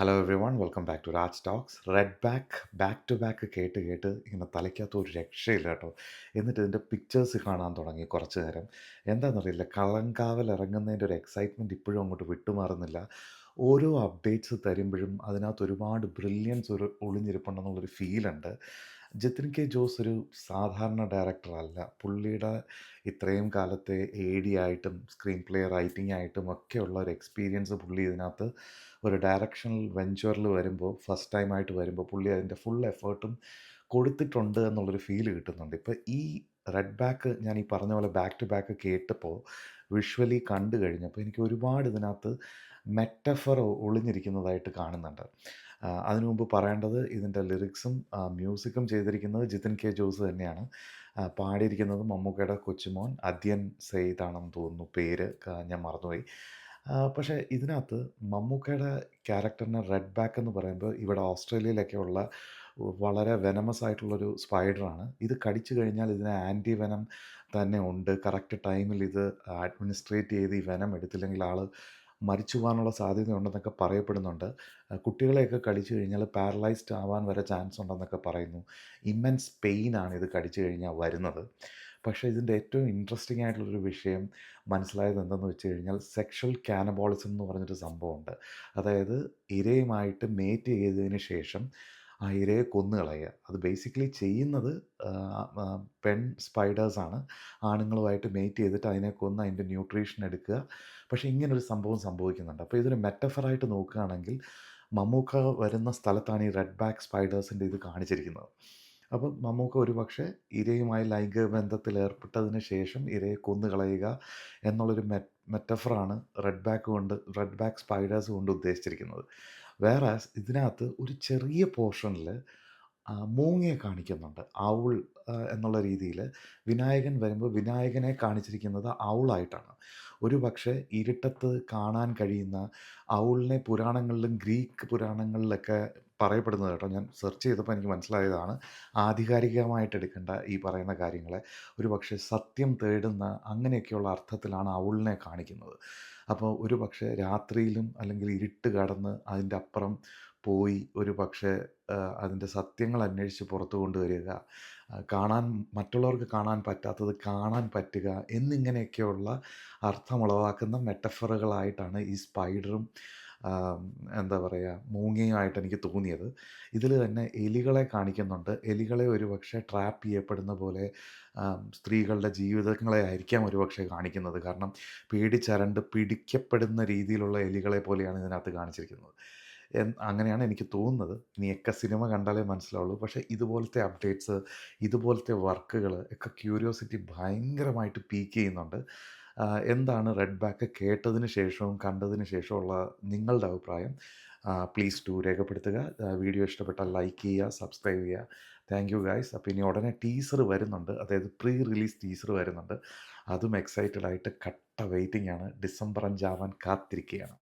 Hello everyone welcome back to Raj talks. Red back to back കേട്ട് കേട്ട് ഇങ്ങനെ തലയ്ക്കകത്ത് ഒരു രക്ഷയില്ല കേട്ടോ. എന്നിട്ട് ഇതിൻ്റെ പിക്ചേഴ്സ് കാണാൻ തുടങ്ങി കുറച്ച് നേരം. എന്താണെന്നറിയില്ല, കളങ്കാവൽ ഇറങ്ങുന്നതിൻ്റെ ഒരു എക്സൈറ്റ്മെൻറ്റ് ഇപ്പോഴും അങ്ങോട്ട് വിട്ടുമാറുന്നില്ല. ഓരോ അപ്ഡേറ്റ്സ് തരുമ്പോഴും അതിനകത്ത് ഒരുപാട് ബ്രില്യൻസ് ഒളിഞ്ഞിരിപ്പുണ്ടെന്നുള്ളൊരു ഫീലുണ്ട്. ജതിൻ കെ ജോസ് ഒരു സാധാരണ ഡയറക്ടർ അല്ല. പുള്ളിയുടെ ഇത്രയും കാലത്തെ എ ഡി ആയിട്ടും സ്ക്രീൻ പ്ലേ റൈറ്റിംഗ് ആയിട്ടും ഒക്കെയുള്ള ഒരു എക്സ്പീരിയൻസ് പുള്ളി ഇതിനകത്ത് ഒരു ഡയറക്ഷണൽ വെഞ്ചറിൽ വരുമ്പോൾ, ഫസ്റ്റ് ടൈമായിട്ട് വരുമ്പോൾ പുള്ളി അതിൻ്റെ ഫുൾ എഫേർട്ടും കൊടുത്തിട്ടുണ്ട് എന്നുള്ളൊരു ഫീല് കിട്ടുന്നുണ്ട്. ഇപ്പോൾ ഈ റെഡ് ബാക്ക് ഞാൻ ഈ പറഞ്ഞ പോലെ ബാക്ക് ടു ബാക്ക് കേട്ടപ്പോൾ വിഷ്വലി കണ്ടു കഴിഞ്ഞപ്പോൾ എനിക്ക് ഒരുപാട് ഇതിനകത്ത് മെറ്റഫർ ഒളിഞ്ഞിരിക്കുന്നതായിട്ട് കാണുന്നുണ്ട്. അതിനു മുമ്പ് പറയേണ്ടത്, ഇതിൻ്റെ ലിറിക്സും മ്യൂസിക്കും ചെയ്തിരിക്കുന്നത് ജിതിൻ കെ ജോസ് തന്നെയാണ്. പാടിയിരിക്കുന്നത് മമ്മൂക്കയുടെ കൊച്ചുമോൻ അദ്യൻ സെയ്ദാണെന്ന് തോന്നുന്നു പേര്, ഞാൻ മറന്നുപോയി. പക്ഷേ ഇതിനകത്ത് മമ്മൂക്കയുടെ ക്യാരക്ടറിന് റെഡ് ബാക്ക് എന്ന് പറയുമ്പോൾ ഇവിടെ ഓസ്ട്രേലിയയിലൊക്കെ ഉള്ള വളരെ വെനമസ് ആയിട്ടുള്ളൊരു സ്പൈഡറാണ്. ഇത് കടിച്ചു കഴിഞ്ഞാൽ ഇതിന് ആൻറ്റി വെനം തന്നെ ഉണ്ട്. കറക്റ്റ് ടൈമിൽ ഇത് അഡ്മിനിസ്ട്രേറ്റ് ചെയ്ത് ഈ വെനം എടുത്തില്ലെങ്കിൽ ആൾ മരിച്ചു പോകാനുള്ള സാധ്യതയുണ്ടെന്നൊക്കെ പറയപ്പെടുന്നുണ്ട്. കുട്ടികളെയൊക്കെ കടിച്ചു കഴിഞ്ഞാൽ പാരലൈസ്ഡ് ആവാൻ വരെ ചാൻസ് ഉണ്ടെന്നൊക്കെ പറയുന്നു. ഇമ്മൻസ് പെയിനാണ് ഇത് കടിച്ചു കഴിഞ്ഞാൽ വരുന്നത്. പക്ഷേ ഇതിൻ്റെ ഏറ്റവും ഇൻട്രസ്റ്റിംഗ് ആയിട്ടുള്ളൊരു വിഷയം മനസ്സിലായത് എന്തെന്ന് വെച്ച് കഴിഞ്ഞാൽ, സെക്ഷൽ കാനബോളിസം എന്ന് പറഞ്ഞൊരു സംഭവമുണ്ട്. അതായത് ഇരയുമായിട്ട് മേറ്റ് ചെയ്തതിന് ശേഷം ആ ഇരയെ കൊന്നു കളയുക. അത് ബേസിക്കലി ചെയ്യുന്നത് പെൺ സ്പൈഡേഴ്സാണ്. ആണുങ്ങളുമായിട്ട് മേറ്റ് ചെയ്തിട്ട് അതിനെ കൊന്ന് അതിൻ്റെ ന്യൂട്രീഷൻ എടുക്കുക. പക്ഷേ ഇങ്ങനൊരു സംഭവം സംഭവിക്കുന്നുണ്ട്. അപ്പോൾ ഇതൊരു മെറ്റഫറായിട്ട് നോക്കുകയാണെങ്കിൽ മമ്മൂക്ക വരുന്ന സ്ഥലത്താണ് ഈ റെഡ് ബാക്ക് സ്പൈഡേഴ്സിൻ്റെ ഇത് കാണിച്ചിരിക്കുന്നത്. അപ്പം മമ്മൂക്ക ഒരുപക്ഷെ ഇരയുമായി ലൈംഗിക ബന്ധത്തിൽ ഏർപ്പെട്ടതിന് ശേഷം ഇരയെ കൊന്നുകളയുക എന്നുള്ളൊരു മെറ്റഫറാണ് റെഡ് ബാക്ക് സ്പൈഡേഴ്സ് കൊണ്ട് ഉദ്ദേശിച്ചിരിക്കുന്നത്. വേറാസ് ഇതിനകത്ത് ഒരു ചെറിയ പോർഷനിൽ മൂങ്ങയെ കാണിക്കുന്നുണ്ട്. ഔൾ എന്നുള്ള രീതിയിൽ വിനായകൻ വരുമ്പോൾ വിനായകനെ കാണിച്ചിരിക്കുന്നത് ഔളായിട്ടാണ്. ഒരു പക്ഷേ ഇരുട്ടത്ത് കാണാൻ കഴിയുന്ന ഔളിനെ പുരാണങ്ങളിലും ഗ്രീക്ക് പുരാണങ്ങളിലൊക്കെ പറയപ്പെടുന്നത് കേട്ടോ. ഞാൻ സെർച്ച് ചെയ്തപ്പോൾ എനിക്ക് മനസ്സിലായതാണ്. ആധികാരികമായിട്ട് എടുക്കേണ്ട ഈ പറയുന്ന കാര്യങ്ങളെ ഒരു പക്ഷേ സത്യം തേടുന്ന അങ്ങനെയൊക്കെയുള്ള അർത്ഥത്തിലാണ് ഔളിനെ കാണിക്കുന്നത്. അപ്പോൾ ഒരു പക്ഷേ രാത്രിയിലും അല്ലെങ്കിൽ ഇരുട്ട് കടന്ന് അതിൻ്റെ അപ്പുറം പോയി ഒരു പക്ഷേ അതിൻ്റെ സത്യങ്ങൾ അന്വേഷിച്ച് പുറത്തു കൊണ്ടുവരിക, കാണാൻ മറ്റുള്ളവർക്ക് കാണാൻ പറ്റാത്തത് കാണാൻ പറ്റുക എന്നിങ്ങനെയൊക്കെയുള്ള അർത്ഥമുളവാക്കുന്ന മെറ്റഫറുകളായിട്ടാണ് ഈ സ്പൈഡറും എന്താ പറയുക മൂങ്ങയുമായിട്ട് എനിക്ക് തോന്നിയത്. ഇതിൽ തന്നെ എലികളെ കാണിക്കുന്നുണ്ട്. എലികളെ ഒരുപക്ഷെ ട്രാപ്പ് ചെയ്യപ്പെടുന്ന പോലെ സ്ത്രീകളുടെ ജീവിതങ്ങളെ ആയിരിക്കാം ഒരുപക്ഷെ കാണിക്കുന്നത്. കാരണം പേടിച്ചരണ്ട് പിടിക്കപ്പെടുന്ന രീതിയിലുള്ള എലികളെ പോലെയാണ് ഇതിനകത്ത് കാണിച്ചിരിക്കുന്നത്. അങ്ങനെയാണ് എനിക്ക് തോന്നുന്നത്. ഇനിയൊക്കെ സിനിമ കണ്ടാലേ മനസ്സിലാവുള്ളൂ. പക്ഷേ ഇതുപോലത്തെ അപ്ഡേറ്റ്സ്, ഇതുപോലത്തെ വർക്കുകൾ ഒക്കെ ക്യൂരിയോസിറ്റി ഭയങ്കരമായിട്ട് പീക്ക് ചെയ്യുന്നുണ്ട്. എന്താണ് റെഡ് ബാക്ക് കേട്ടതിന് ശേഷവും കണ്ടതിന് ശേഷമുള്ള നിങ്ങളുടെ അഭിപ്രായം പ്ലീസ് ഡു രേഖപ്പെടുത്തുക. വീഡിയോ ഇഷ്ടപ്പെട്ടാൽ ലൈക്ക് ചെയ്യുക, സബ്സ്ക്രൈബ് ചെയ്യുക. Thank you guys. അപ്പോൾ ഇനി ഉടനെ ടീസർ വരുന്നുണ്ട്, അതായത് പ്രീ റിലീസ് ടീസർ വരുന്നുണ്ട്. അതും എക്സൈറ്റഡ് ആയിട്ട് കട്ട വെയിറ്റിംഗ് ആണ്. ഡിസംബർ 5 ആവാൻ കാത്തിരിക്കുകയാണ്.